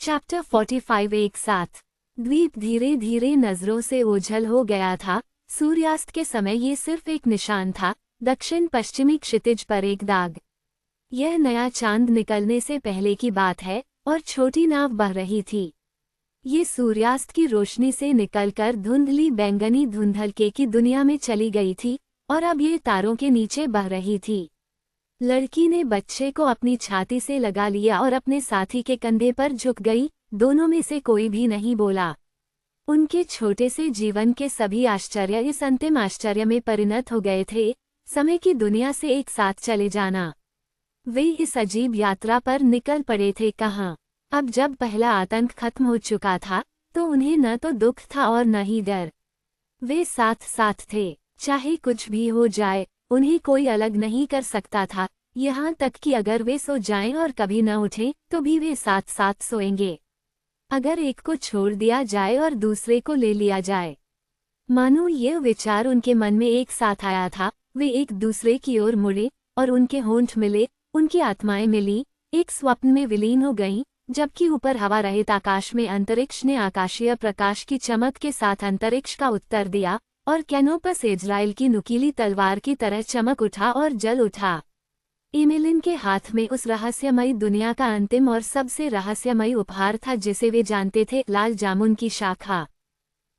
Chapter 45 एक साथ। द्वीप धीरे धीरे नजरों से ओझल हो गया था। सूर्यास्त के समय ये सिर्फ एक निशान था, दक्षिण पश्चिमी क्षितिज पर एक दाग। यह नया चांद निकलने से पहले की बात है और छोटी नाव बह रही थी। ये सूर्यास्त की रोशनी से निकलकर धुंधली बैंगनी धुंधलके की दुनिया में चली गई थी और अब ये तारों के नीचे बह रही थी। लड़की ने बच्चे को अपनी छाती से लगा लिया और अपने साथी के कंधे पर झुक गई। दोनों में से कोई भी नहीं बोला। उनके छोटे से जीवन के सभी आश्चर्य इस अंतिम आश्चर्य में परिणत हो गए थे, समय की दुनिया से एक साथ चले जाना। वे इस अजीब यात्रा पर निकल पड़े थे। कहाँ? अब जब पहला आतंक खत्म हो चुका था तो उन्हें न तो दुख था और न ही डर। वे साथ साथ थे, चाहे कुछ भी हो जाए उन्हें कोई अलग नहीं कर सकता था, यहाँ तक कि अगर वे सो जाएं और कभी न उठें तो भी वे साथ साथ सोएंगे। अगर एक को छोड़ दिया जाए और दूसरे को ले लिया जाए। मानो ये विचार उनके मन में एक साथ आया था। वे एक दूसरे की ओर मुड़े और उनके होंठ मिले, उनकी आत्माएं मिली, एक स्वप्न में विलीन हो गईं, जबकि ऊपर हवा रहित आकाश में अंतरिक्ष ने आकाशीय प्रकाश की चमक के साथ अंतरिक्ष का उत्तर दिया और कैनोपस इज़राइल की नुकीली तलवार की तरह चमक उठा और जल उठा। एमिलिन के हाथ में उस रहस्यमयी दुनिया का अंतिम और सबसे रहस्यमयी उपहार था जिसे वे जानते थे, लाल जामुन की शाखा।